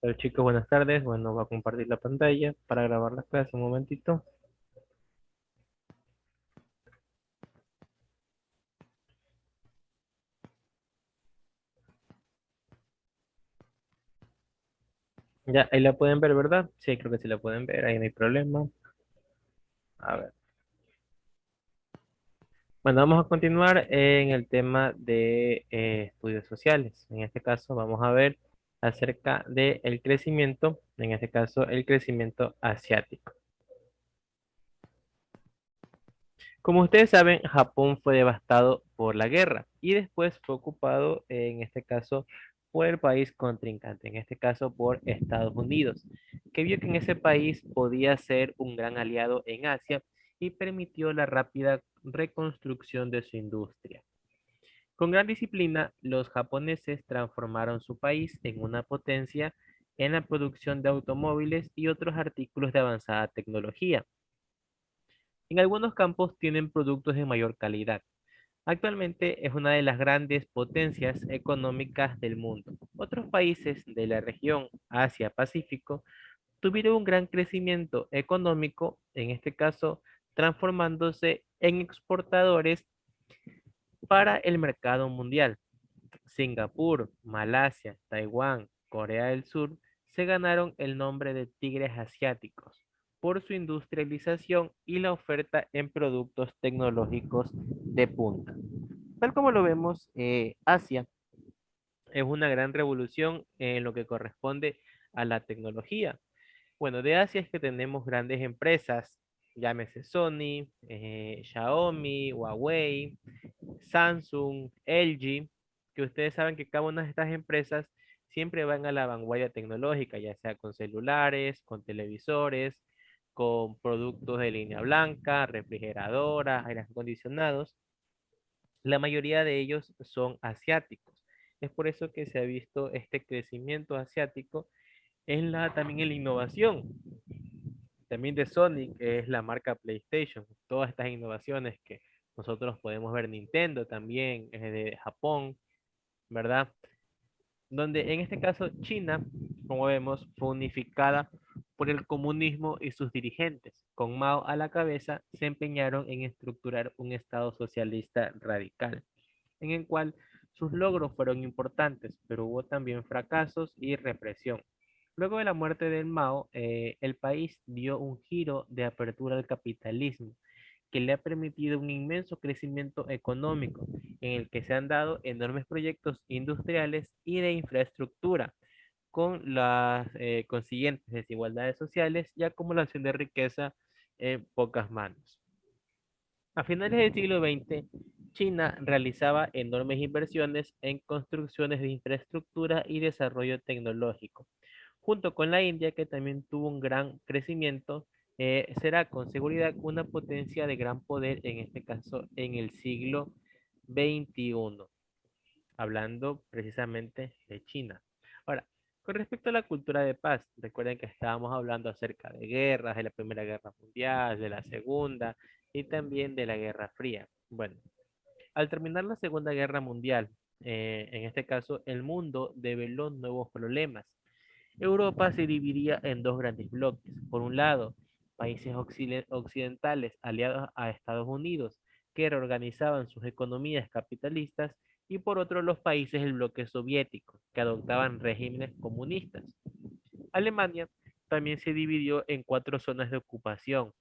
Hola chicos, buenas tardes. Bueno, voy a compartir la pantalla para grabar la clase un momentito. Ya, ahí la pueden ver, ¿verdad? Sí, creo que sí la pueden ver, ahí no hay problema. A ver. Bueno, vamos a continuar en el tema de estudios sociales. En este caso vamos a ver acerca del crecimiento, en este caso el crecimiento asiático. Como ustedes saben, Japón fue devastado por la guerra y después fue ocupado, en este caso, por el país contrincante, en este caso por Estados Unidos, que vio que en ese país podía ser un gran aliado en Asia y permitió la rápida reconstrucción de su industria. Con gran disciplina, los japoneses transformaron su país en una potencia en la producción de automóviles y otros artículos de avanzada tecnología. En algunos campos tienen productos de mayor calidad. Actualmente es una de las grandes potencias económicas del mundo. Otros países de la región Asia-Pacífico tuvieron un gran crecimiento económico, en este caso transformándose en exportadores para el mercado mundial. Singapur, Malasia, Taiwán, Corea del Sur se ganaron el nombre de tigres asiáticos por su industrialización y la oferta en productos tecnológicos de punta. Tal como lo vemos, Asia es una gran revolución en lo que corresponde a la tecnología. Bueno, de Asia es que tenemos grandes empresas, llámese Sony, Xiaomi, Huawei, Samsung, LG, que ustedes saben que cada una de estas empresas siempre van a la vanguardia tecnológica, ya sea con celulares, con televisores, con productos de línea blanca, refrigeradoras, aire acondicionados. La mayoría de ellos son asiáticos. Es por eso que se ha visto este crecimiento asiático también en la innovación. También de Sony, que es la marca PlayStation. Todas estas innovaciones que nosotros podemos ver, Nintendo también, de Japón, ¿verdad? Donde en este caso China, como vemos, fue unificada por el comunismo y sus dirigentes. Con Mao a la cabeza, se empeñaron en estructurar un Estado socialista radical, en el cual sus logros fueron importantes, pero hubo también fracasos y represión. Luego de la muerte de Mao, el país dio un giro de apertura al capitalismo, que le ha permitido un inmenso crecimiento económico, en el que se han dado enormes proyectos industriales y de infraestructura, con las consiguientes desigualdades sociales y acumulación de riqueza en pocas manos. A finales del siglo XX, China realizaba enormes inversiones en construcciones de infraestructura y desarrollo tecnológico, junto con la India, que también tuvo un gran crecimiento. Será con seguridad una potencia de gran poder, en este caso en el siglo XXI, hablando precisamente de China. Ahora, con respecto a la cultura de paz, recuerden que estábamos hablando acerca de guerras, de la Primera Guerra Mundial, de la Segunda y también de la Guerra Fría. Bueno, al terminar la Segunda Guerra Mundial, en este caso, el mundo develó nuevos problemas. Europa se dividía en dos grandes bloques. Por un lado, países occidentales aliados a Estados Unidos, que reorganizaban sus economías capitalistas, y por otro los países del bloque soviético, que adoptaban regímenes comunistas. Alemania también se dividió en cuatro zonas de ocupación: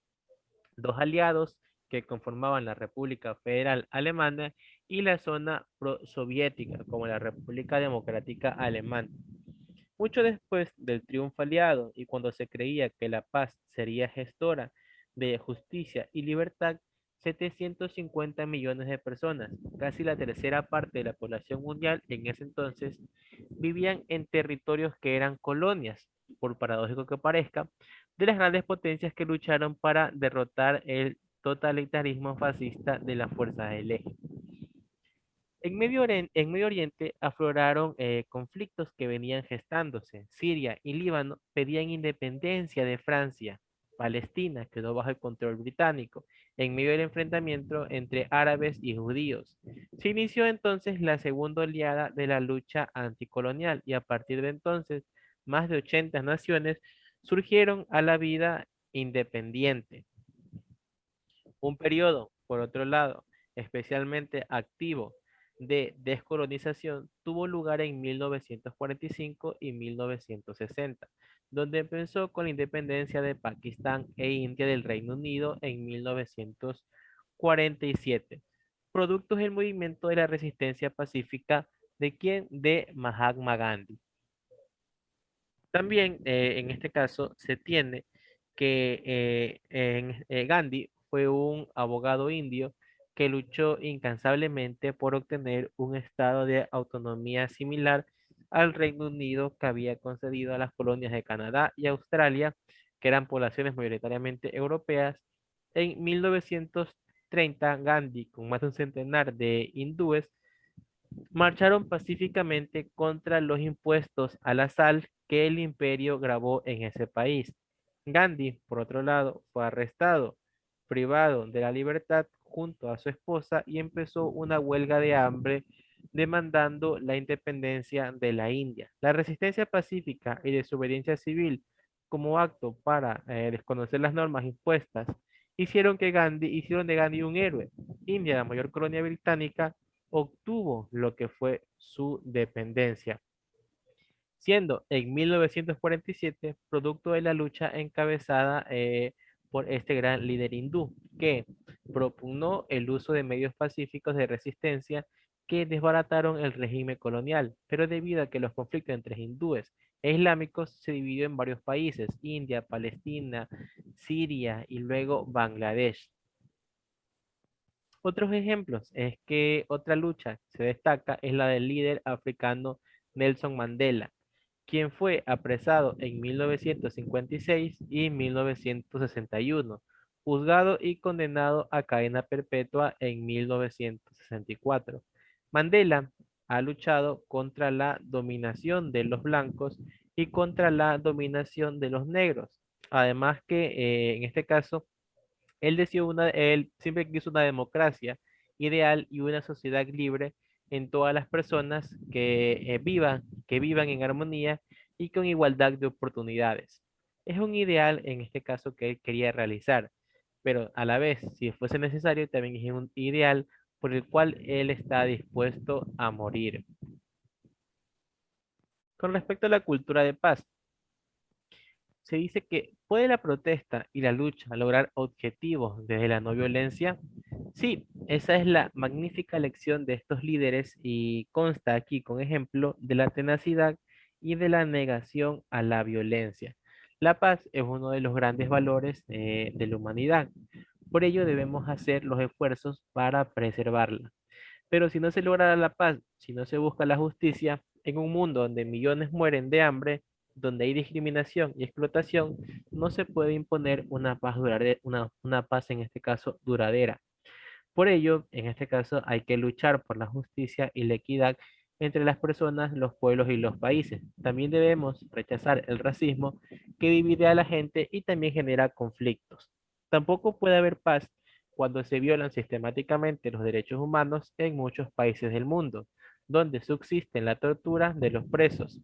dos aliados que conformaban la República Federal Alemana y la zona soviética, como la República Democrática Alemana. Mucho después del triunfo aliado y cuando se creía que la paz sería gestora de justicia y libertad, 750 millones de personas, casi la tercera parte de la población mundial en ese entonces, vivían en territorios que eran colonias, por paradójico que parezca, de las grandes potencias que lucharon para derrotar el totalitarismo fascista de las fuerzas del eje. En Medio Oriente afloraron conflictos que venían gestándose. Siria y Líbano pedían independencia de Francia. Palestina quedó bajo el control británico, en medio del enfrentamiento entre árabes y judíos. Se inició entonces la segunda oleada de la lucha anticolonial y a partir de entonces más de 80 naciones surgieron a la vida independiente. Un periodo, por otro lado, especialmente activo de descolonización tuvo lugar en 1945 y 1960, donde empezó con la independencia de Pakistán e India del Reino Unido en 1947, productos del movimiento de la resistencia pacífica de quién? De Mahatma Gandhi. También en este caso se tiene que Gandhi fue un abogado indio que luchó incansablemente por obtener un estado de autonomía similar al Reino Unido que había concedido a las colonias de Canadá y Australia, que eran poblaciones mayoritariamente europeas. En 1930, Gandhi, con más de un centenar de hindúes, marcharon pacíficamente contra los impuestos a la sal que el imperio grabó en ese país. Gandhi, por otro lado, fue arrestado, privado de la libertad junto a su esposa y empezó una huelga de hambre demandando la independencia de la India. La resistencia pacífica y desobediencia civil como acto para desconocer las normas impuestas hicieron de Gandhi un héroe. India, la mayor colonia británica, obtuvo lo que fue su dependencia, siendo en 1947 producto de la lucha encabezada por este gran líder hindú, que propugnó el uso de medios pacíficos de resistencia que desbarataron el régimen colonial, pero debido a que los conflictos entre hindúes e islámicos se dividió en varios países, India, Palestina, Siria y luego Bangladesh. Otros ejemplos es que otra lucha que se destaca es la del líder africano Nelson Mandela, quien fue apresado en 1956 y 1961, juzgado y condenado a cadena perpetua en 1964. Mandela ha luchado contra la dominación de los blancos y contra la dominación de los negros. Además que en este caso él siempre quiso una democracia ideal y una sociedad libre en todas las personas que vivan en armonía y con igualdad de oportunidades. Es un ideal en este caso que él quería realizar, pero a la vez, si fuese necesario, también es un ideal por el cual él está dispuesto a morir. Con respecto a la cultura de paz, se dice que ¿puede la protesta y la lucha lograr objetivos desde la no violencia? Sí, esa es la magnífica lección de estos líderes y consta aquí con ejemplo de la tenacidad y de la negación a la violencia. La paz es uno de los grandes valores de la humanidad. Por ello debemos hacer los esfuerzos para preservarla. Pero si no se logra la paz, si no se busca la justicia, en un mundo donde millones mueren de hambre, donde hay discriminación y explotación, no se puede imponer una paz duradera, una paz en este caso duradera. Por ello, en este caso, hay que luchar por la justicia y la equidad entre las personas, los pueblos y los países. También debemos rechazar el racismo que divide a la gente y también genera conflictos. Tampoco puede haber paz cuando se violan sistemáticamente los derechos humanos en muchos países del mundo, donde subsiste la tortura de los presos,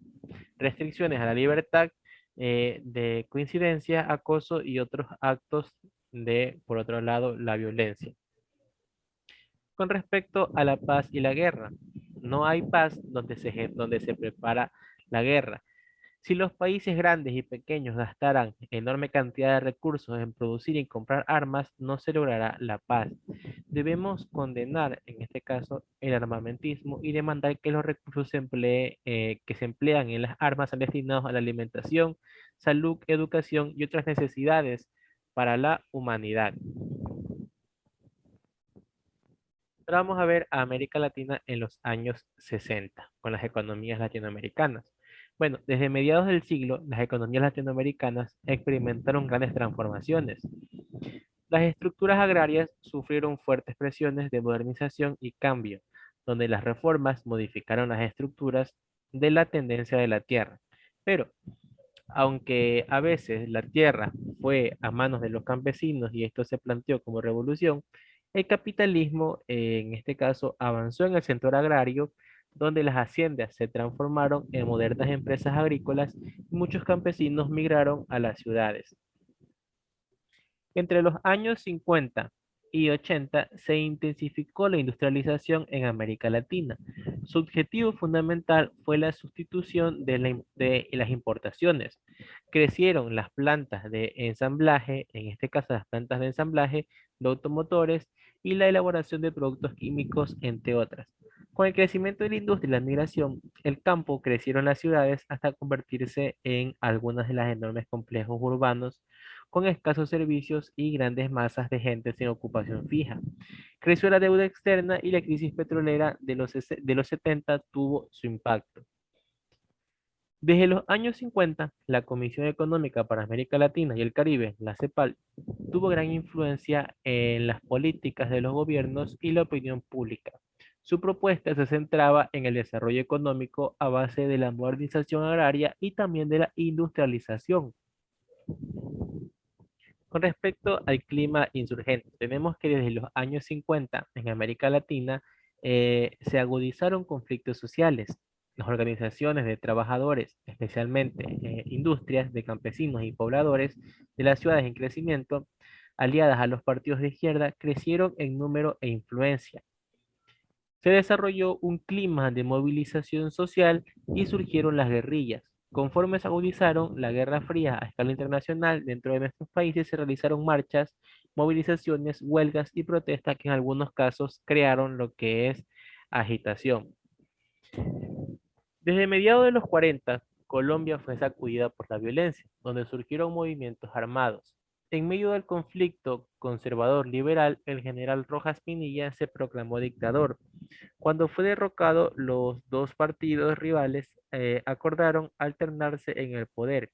restricciones a la libertad de coincidencia, acoso y otros actos de, por otro lado, la violencia. Con respecto a la paz y la guerra, no hay paz donde se prepara la guerra. Si los países grandes y pequeños gastaran enorme cantidad de recursos en producir y comprar armas, no se logrará la paz. Debemos condenar, en este caso, el armamentismo y demandar que los recursos que se emplean en las armas sean destinados a la alimentación, salud, educación y otras necesidades para la humanidad. Ahora vamos a ver a América Latina en los años 60, con las economías latinoamericanas. Bueno, desde mediados del siglo, las economías latinoamericanas experimentaron grandes transformaciones. Las estructuras agrarias sufrieron fuertes presiones de modernización y cambio, donde las reformas modificaron las estructuras de la tendencia de la tierra. Pero, aunque a veces la tierra fue a manos de los campesinos y esto se planteó como revolución, el capitalismo, en este caso, avanzó en el sector agrario, donde las haciendas se transformaron en modernas empresas agrícolas y muchos campesinos migraron a las ciudades. Entre los años 50 y 80 se intensificó la industrialización en América Latina. Su objetivo fundamental fue la sustitución de las importaciones. Crecieron las plantas de ensamblaje, en este caso las plantas de ensamblaje de automotores y la elaboración de productos químicos, entre otras. Con el crecimiento de la industria y la migración, el campo crecieron las ciudades hasta convertirse en algunas de las enormes complejos urbanos con escasos servicios y grandes masas de gente sin ocupación fija. Creció la deuda externa y la crisis petrolera de los 70 tuvo su impacto. Desde los años 50, la Comisión Económica para América Latina y el Caribe, la CEPAL, tuvo gran influencia en las políticas de los gobiernos y la opinión pública. Su propuesta se centraba en el desarrollo económico a base de la modernización agraria y también de la industrialización. Con respecto al clima insurgente, tenemos que desde los años 50 en América Latina se agudizaron conflictos sociales. Las organizaciones de trabajadores, especialmente industrias de campesinos y pobladores de las ciudades en crecimiento, aliadas a los partidos de izquierda, crecieron en número e influencia. Se desarrolló un clima de movilización social y surgieron las guerrillas. Conforme se agudizaron la Guerra Fría a escala internacional, dentro de nuestros países se realizaron marchas, movilizaciones, huelgas y protestas que en algunos casos crearon lo que es agitación. Desde mediados de los 40, Colombia fue sacudida por la violencia, donde surgieron movimientos armados. En medio del conflicto conservador-liberal, el general Rojas Pinilla se proclamó dictador. Cuando fue derrocado, los dos partidos rivales acordaron alternarse en el poder.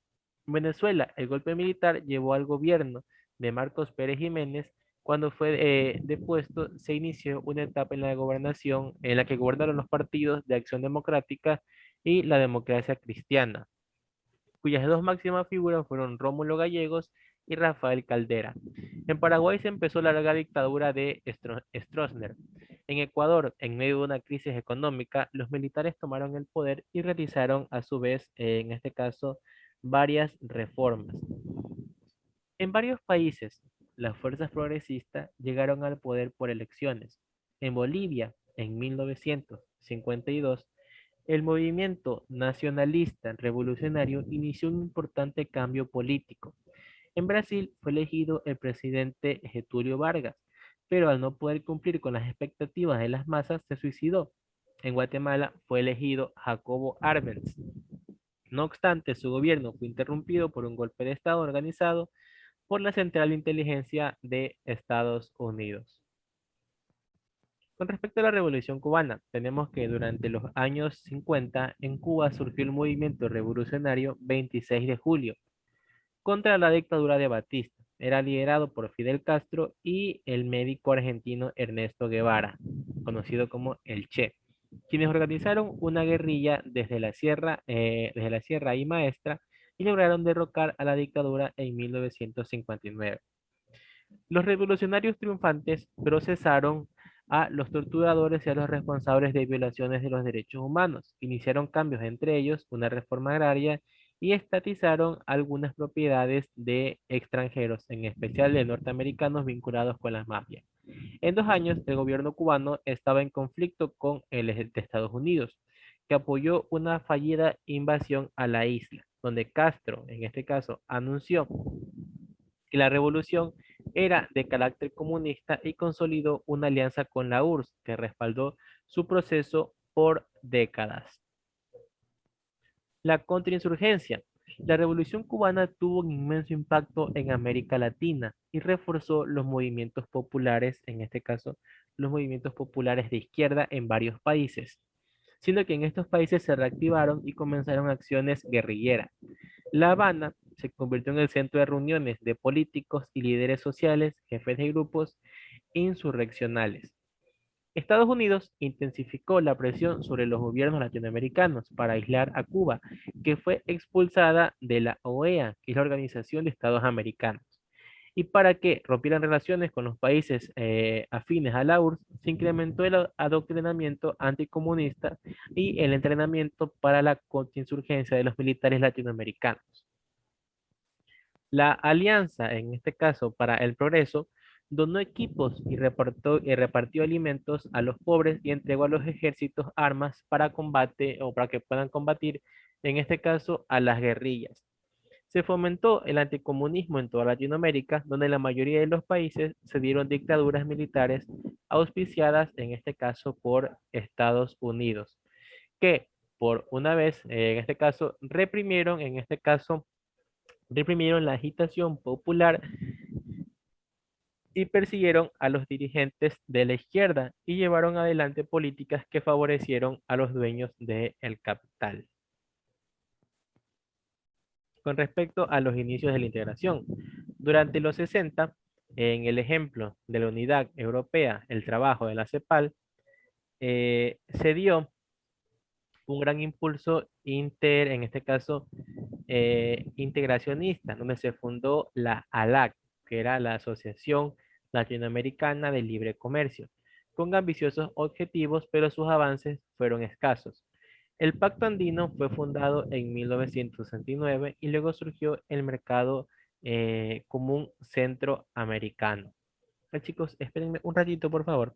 En Venezuela, el golpe militar llevó al gobierno de Marcos Pérez Jiménez. Cuando fue depuesto, se inició una etapa en la gobernación en la que gobernaron los partidos de Acción Democrática y la Democracia Cristiana, cuyas dos máximas figuras fueron Rómulo Gallegos y Rafael Caldera. En Paraguay se empezó la larga dictadura de Stroessner. En Ecuador, en medio de una crisis económica, los militares tomaron el poder y realizaron a su vez, en este caso, varias reformas. En varios países, las fuerzas progresistas llegaron al poder por elecciones. En Bolivia, en 1952, el movimiento nacionalista revolucionario inició un importante cambio político. En Brasil fue elegido el presidente Getúlio Vargas, pero al no poder cumplir con las expectativas de las masas, se suicidó. En Guatemala fue elegido Jacobo Arbenz. No obstante, su gobierno fue interrumpido por un golpe de Estado organizado por la Central de Inteligencia de Estados Unidos. Con respecto a la Revolución cubana, tenemos que durante los años 50 en Cuba surgió el movimiento revolucionario 26 de julio contra la dictadura de Batista. Era liderado por Fidel Castro y el médico argentino Ernesto Guevara, conocido como el Che, quienes organizaron una guerrilla desde la Sierra y Maestra y lograron derrocar a la dictadura en 1959. Los revolucionarios triunfantes procesaron a los torturadores y a los responsables de violaciones de los derechos humanos, iniciaron cambios entre ellos, una reforma agraria y estatizaron algunas propiedades de extranjeros, en especial de norteamericanos vinculados con las mafias. En 2 años, el gobierno cubano estaba en conflicto con el de Estados Unidos, que apoyó una fallida invasión a la isla, donde Castro, en este caso, anunció que la revolución era de carácter comunista y consolidó una alianza con la URSS que respaldó su proceso por décadas. La contrainsurgencia. La revolución cubana tuvo un inmenso impacto en América Latina y reforzó los movimientos populares, en este caso, los movimientos populares de izquierda en varios países, siendo que en estos países se reactivaron y comenzaron acciones guerrilleras. La Habana se convirtió en el centro de reuniones de políticos y líderes sociales, jefes de grupos insurreccionales. Estados Unidos intensificó la presión sobre los gobiernos latinoamericanos para aislar a Cuba, que fue expulsada de la OEA, que es la Organización de Estados Americanos. Y para que rompieran relaciones con los países afines a la URSS, se incrementó el adoctrinamiento anticomunista y el entrenamiento para la contrainsurgencia de los militares latinoamericanos. La Alianza, en este caso para el Progreso, donó equipos y repartió alimentos a los pobres y entregó a los ejércitos armas para combate o para que puedan combatir, en este caso, a las guerrillas. Se fomentó el anticomunismo en toda Latinoamérica, donde la mayoría de los países se dieron dictaduras militares auspiciadas, en este caso, por Estados Unidos, que por una vez, en este caso, reprimieron la agitación popular y persiguieron a los dirigentes de la izquierda y llevaron adelante políticas que favorecieron a los dueños del capital. Con respecto a los inicios de la integración, durante los 60, en el ejemplo de la Unidad Europea, el trabajo de la CEPAL, se dio un gran impulso en este caso, integracionista, donde se fundó la ALAC, que era la Asociación Latinoamericana de Libre Comercio, con ambiciosos objetivos, pero sus avances fueron escasos. El Pacto Andino fue fundado en 1969 y luego surgió el mercado común centroamericano. Chicos, espérenme un ratito, por favor.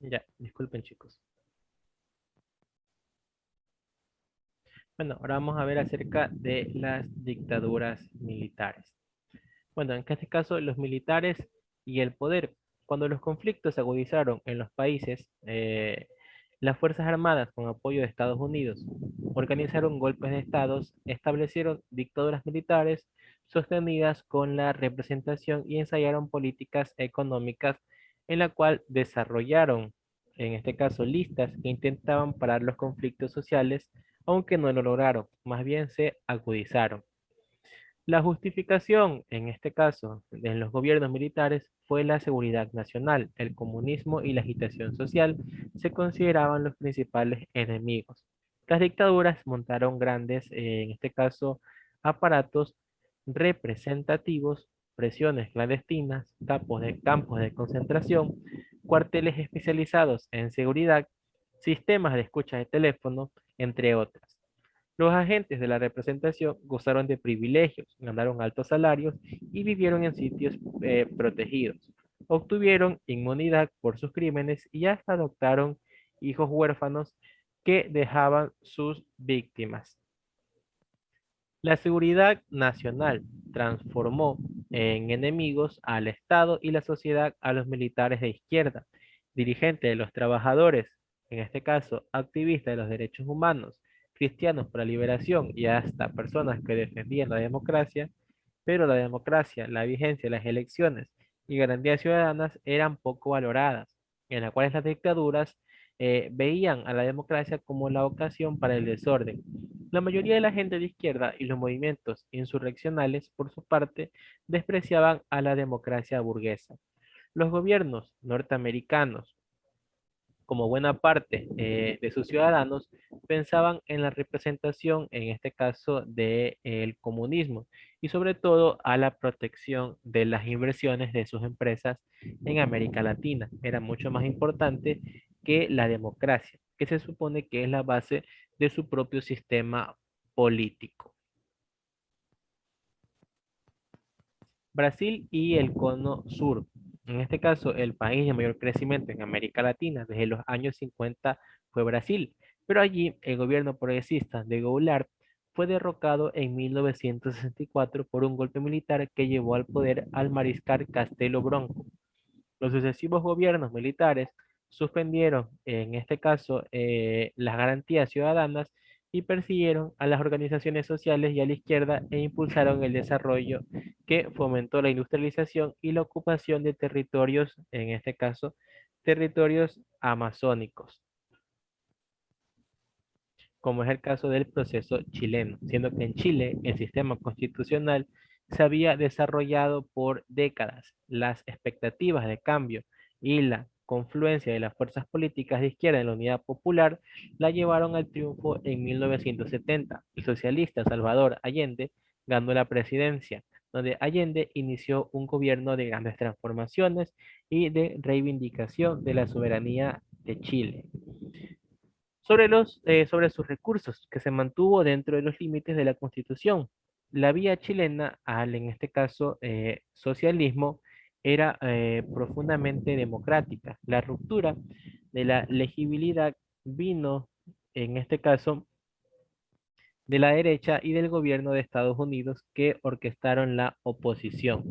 Ya, disculpen, chicos. Bueno, ahora vamos a ver acerca de las dictaduras militares. Bueno, en este caso, los militares y el poder. Cuando los conflictos se agudizaron en los países, las Fuerzas Armadas, con apoyo de Estados Unidos, organizaron golpes de estados, establecieron dictaduras militares sostenidas con la representación y ensayaron políticas económicas en la cual desarrollaron, en este caso, listas que intentaban parar los conflictos sociales, aunque no lo lograron, más bien se agudizaron. La justificación, en este caso, en los gobiernos militares fue la seguridad nacional. El comunismo y la agitación social se consideraban los principales enemigos. Las dictaduras montaron grandes, en este caso, aparatos representativos, presiones clandestinas, campos de concentración, cuarteles especializados en seguridad, sistemas de escucha de teléfono, entre otras. Los agentes de la representación gozaron de privilegios, ganaron altos salarios y vivieron en sitios protegidos. Obtuvieron inmunidad por sus crímenes y hasta adoptaron hijos huérfanos que dejaban sus víctimas. La seguridad nacional transformó en enemigos al Estado y la sociedad a los militares de izquierda, dirigentes de los trabajadores, en este caso activistas de los derechos humanos, cristianos por la liberación y hasta personas que defendían la democracia, pero la democracia, la vigencia de las elecciones y garantías ciudadanas eran poco valoradas, en las cuales las dictaduras veían a la democracia como la ocasión para el desorden. La mayoría de la gente de izquierda y los movimientos insurreccionales, por su parte, despreciaban a la democracia burguesa. Los gobiernos norteamericanos como buena parte de sus ciudadanos, pensaban en la representación, en este caso, del comunismo y sobre todo a la protección de las inversiones de sus empresas en América Latina. Era mucho más importante que la democracia, que se supone que es la base de su propio sistema político. Brasil y el Cono Sur. En este caso, el país de mayor crecimiento en América Latina desde los años 50 fue Brasil, pero allí el gobierno progresista de Goulart fue derrocado en 1964 por un golpe militar que llevó al poder al mariscal Castelo Branco. Los sucesivos gobiernos militares suspendieron, en este caso, las garantías ciudadanas y persiguieron a las organizaciones sociales y a la izquierda e impulsaron el desarrollo que fomentó la industrialización y la ocupación de territorios, en este caso, territorios amazónicos, como es el caso del proceso chileno, siendo que en Chile el sistema constitucional se había desarrollado por décadas. Las expectativas de cambio y la confluencia de las fuerzas políticas de izquierda en la Unidad Popular la llevaron al triunfo en 1970. El socialista Salvador Allende ganó la presidencia, donde Allende inició un gobierno de grandes transformaciones y de reivindicación de la soberanía de Chile sobre sus recursos, que se mantuvo dentro de los límites de la Constitución. La vía chilena al, en este caso, socialismo, era profundamente democrática. La ruptura de la legibilidad vino, en este caso, de la derecha y del gobierno de Estados Unidos que orquestaron la oposición.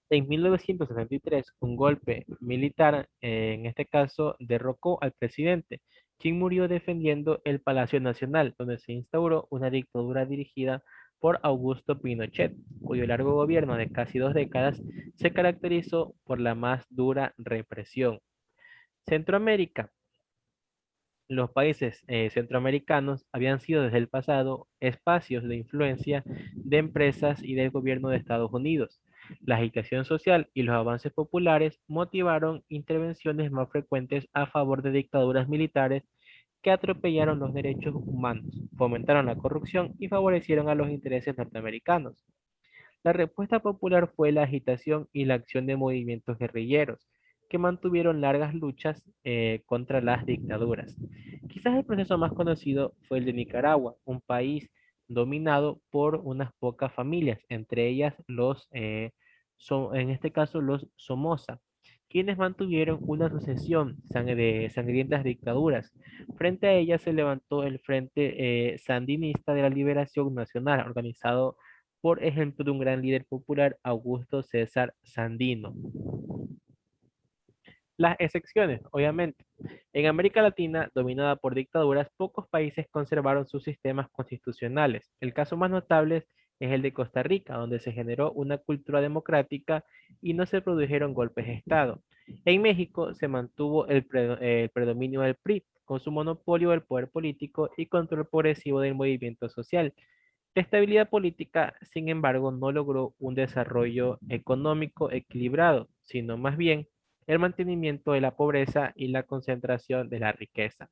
En 1973, un golpe militar, en este caso, derrocó al presidente, quien murió defendiendo el Palacio Nacional, donde se instauró una dictadura dirigida por Augusto Pinochet, cuyo largo gobierno de casi 2 décadas se caracterizó por la más dura represión. Centroamérica. Los países centroamericanos habían sido desde el pasado espacios de influencia de empresas y del gobierno de Estados Unidos. La agitación social y los avances populares motivaron intervenciones más frecuentes a favor de dictaduras militares que atropellaron los derechos humanos, fomentaron la corrupción y favorecieron a los intereses norteamericanos. La respuesta popular fue la agitación y la acción de movimientos guerrilleros, que mantuvieron largas luchas contra las dictaduras. Quizás el proceso más conocido fue el de Nicaragua, un país dominado por unas pocas familias, entre ellas en este caso los Somoza, quienes mantuvieron una sucesión de sangrientas dictaduras. Frente a ellas se levantó el Frente Sandinista de la Liberación Nacional, organizado por ejemplo de un gran líder popular, Augusto César Sandino. Las excepciones, obviamente. En América Latina, dominada por dictaduras, pocos países conservaron sus sistemas constitucionales. El caso más notable es el de Costa Rica, donde se generó una cultura democrática y no se produjeron golpes de Estado. En México se mantuvo el predominio del PRI, con su monopolio del poder político y control progresivo del movimiento social. La estabilidad política, sin embargo, no logró un desarrollo económico equilibrado, sino más bien el mantenimiento de la pobreza y la concentración de la riqueza.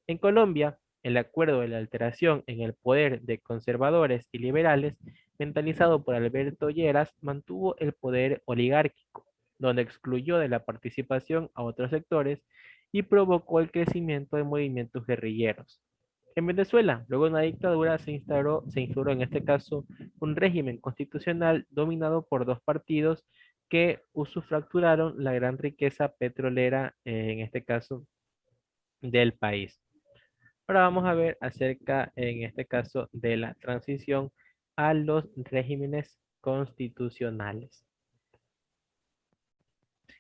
En Colombia, el acuerdo de la alteración en el poder de conservadores y liberales, mentalizado por Alberto Lleras, mantuvo el poder oligárquico, donde excluyó de la participación a otros sectores y provocó el crecimiento de movimientos guerrilleros. En Venezuela, luego de una dictadura, se instauró en este caso un régimen constitucional dominado por dos partidos que usufructuraron la gran riqueza petrolera, en este caso, del país. Ahora vamos a ver acerca, en este caso, de la transición a los regímenes constitucionales.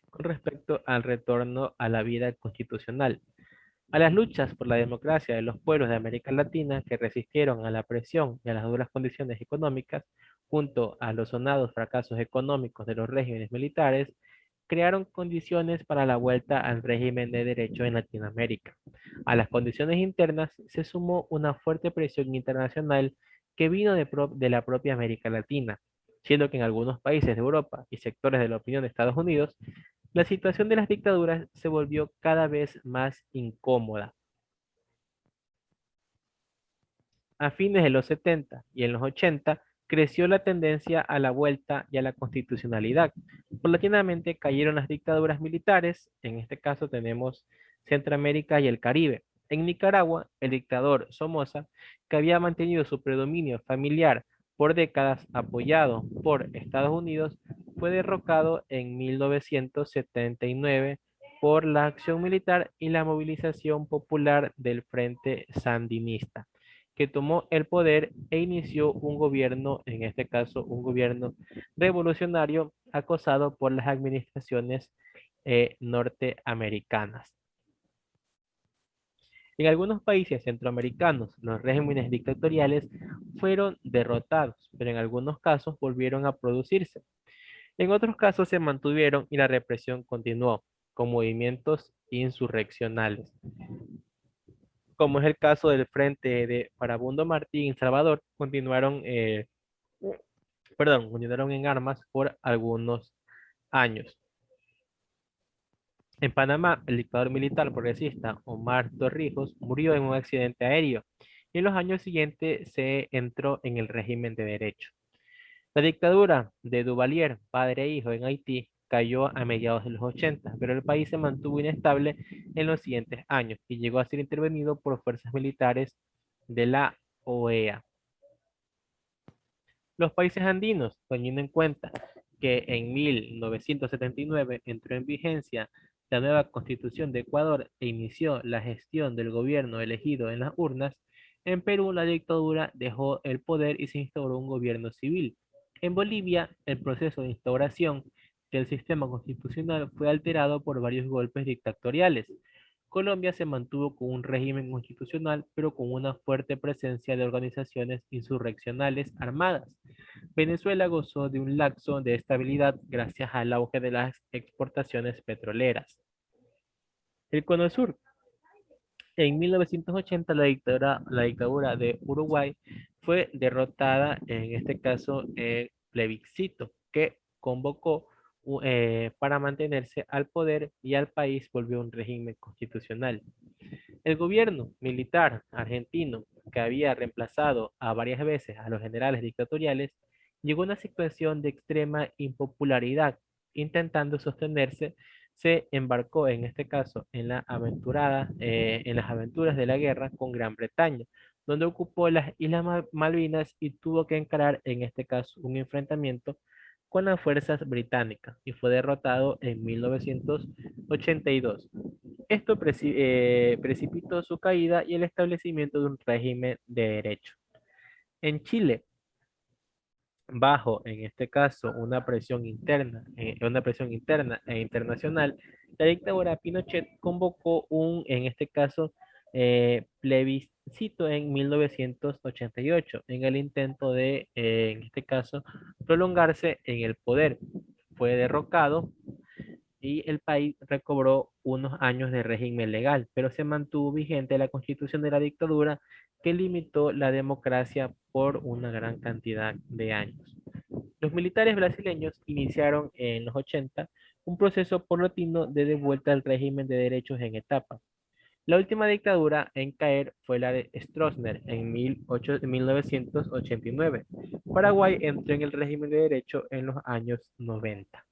Con respecto al retorno a la vida constitucional, a las luchas por la democracia de los pueblos de América Latina que resistieron a la presión y a las duras condiciones económicas, junto a los sonados fracasos económicos de los regímenes militares, crearon condiciones para la vuelta al régimen de derecho en Latinoamérica. A las condiciones internas se sumó una fuerte presión internacional que vino de la propia América Latina, siendo que en algunos países de Europa y sectores de la opinión de Estados Unidos La situación de las dictaduras se volvió cada vez más incómoda. A fines de los 70 y en los 80 creció la tendencia a la vuelta y a la constitucionalidad. Paulatinamente cayeron las dictaduras militares, en este caso tenemos Centroamérica y el Caribe. En Nicaragua, el dictador Somoza, que había mantenido su predominio familiar por décadas apoyado por Estados Unidos, fue derrocado en 1979 por la acción militar y la movilización popular del Frente Sandinista, que tomó el poder e inició un gobierno, en este caso un gobierno revolucionario acosado por las administraciones norteamericanas. En algunos países centroamericanos, los regímenes dictatoriales fueron derrotados, pero en algunos casos volvieron a producirse. En otros casos se mantuvieron y la represión continuó, con movimientos insurreccionales, como es el caso del Frente de Farabundo Martí en Salvador, continuaron en armas por algunos años. En Panamá, el dictador militar progresista Omar Torrijos murió en un accidente aéreo y en los años siguientes se entró en el régimen de derecho. La dictadura de Duvalier, padre e hijo en Haití, cayó a mediados de los 80, pero el país se mantuvo inestable en los siguientes años y llegó a ser intervenido por fuerzas militares de la OEA. Los países andinos, teniendo en cuenta que en 1979 entró en vigencia la nueva Constitución de Ecuador e inició la gestión del gobierno elegido en las urnas, en Perú la dictadura dejó el poder y se instauró un gobierno civil. En Bolivia, el proceso de instauración del sistema constitucional fue alterado por varios golpes dictatoriales. Colombia se mantuvo con un régimen constitucional, pero con una fuerte presencia de organizaciones insurreccionales armadas. Venezuela gozó de un lapso de estabilidad gracias al auge de las exportaciones petroleras. El Cono Sur. En 1980 la dictadura de Uruguay fue derrotada, en este caso el plebiscito, que convocó para mantenerse al poder y al país volvió un régimen constitucional. El gobierno militar argentino, que había reemplazado a varias veces a los generales dictatoriales, llegó a una situación de extrema impopularidad. Intentando sostenerse, se embarcó en este caso en las aventuras de la guerra con Gran Bretaña, donde ocupó las Islas Malvinas y tuvo que encarar en este caso un enfrentamiento con las fuerzas británicas y fue derrotado en 1982. Esto precipitó su caída y el establecimiento de un régimen de derecho. En Chile, bajo, en este caso, una presión interna e internacional, la dictadura Pinochet convocó en este caso, plebiscito en 1988, en el intento de, en este caso, prolongarse en el poder. Fue derrocado y el país recobró unos años de régimen legal, pero se mantuvo vigente la constitución de la dictadura que limitó la democracia por una gran cantidad de años. Los militares brasileños iniciaron en los 80 un proceso paulatino de devuelta al régimen de derechos en etapas. La última dictadura en caer fue la de Stroessner en 1989. Paraguay entró en el régimen de derecho en los años 90.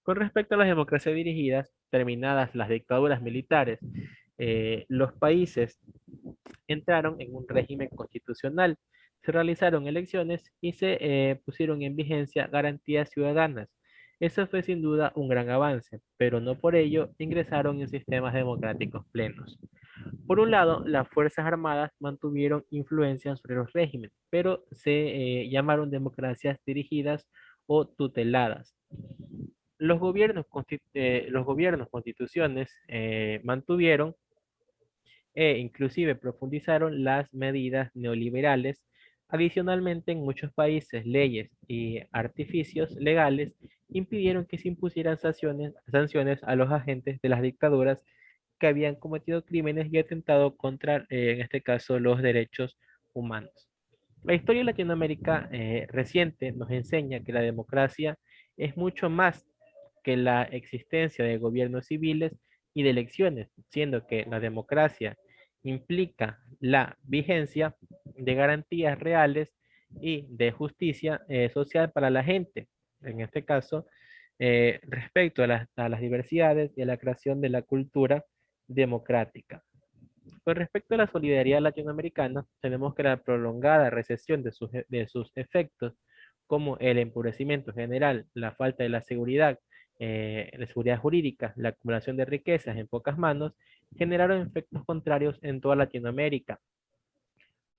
Con respecto a las democracias dirigidas, terminadas las dictaduras militares, los países entraron en un régimen constitucional. Se realizaron elecciones y se pusieron en vigencia garantías ciudadanas. Eso fue sin duda un gran avance, pero no por ello ingresaron en sistemas democráticos plenos. Por un lado, las Fuerzas Armadas mantuvieron influencia sobre los regímenes, pero se llamaron democracias dirigidas o tuteladas. Los gobiernos constituciones mantuvieron e inclusive profundizaron las medidas neoliberales. Adicionalmente, en muchos países, leyes y artificios legales impidieron que se impusieran sanciones a los agentes de las dictaduras que habían cometido crímenes y atentado contra, en este caso, los derechos humanos. La historia de Latinoamérica reciente nos enseña que la democracia es mucho más que la existencia de gobiernos civiles y de elecciones, siendo que la democracia implica la vigencia de garantías reales y de justicia social para la gente. En este caso, respecto a las diversidades y a la creación de la cultura democrática. Con respecto a la solidaridad latinoamericana, tenemos que la prolongada recesión de sus efectos, como el empobrecimiento general, la falta de seguridad jurídica, la acumulación de riquezas en pocas manos, generaron efectos contrarios en toda Latinoamérica.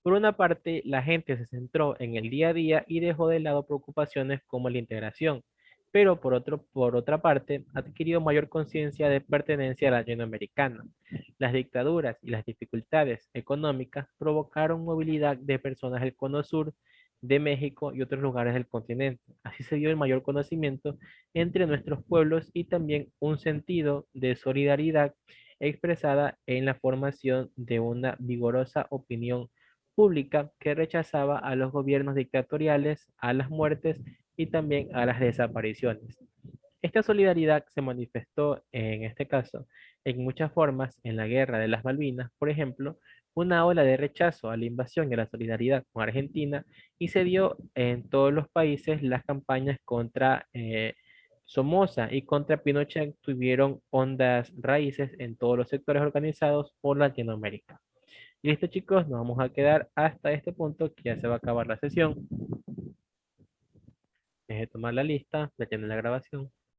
Por una parte, la gente se centró en el día a día y dejó de lado preocupaciones como la integración, pero por otra parte, adquirió mayor conciencia de pertenencia latinoamericana. Las dictaduras y las dificultades económicas provocaron movilidad de personas del Cono Sur, de México y otros lugares del continente. Así se dio el mayor conocimiento entre nuestros pueblos y también un sentido de solidaridad expresada en la formación de una vigorosa opinión pública que rechazaba a los gobiernos dictatoriales, a las muertes y también a las desapariciones. Esta solidaridad se manifestó, en este caso, en muchas formas en la Guerra de las Malvinas, por ejemplo, una ola de rechazo a la invasión y a la solidaridad con Argentina, y se dio en todos los países las campañas contra Somoza y contra Pinochet tuvieron hondas raíces en todos los sectores organizados por Latinoamérica. Y listo, chicos, nos vamos a quedar hasta este punto que ya se va a acabar la sesión. Deje de tomar la lista, detén la grabación.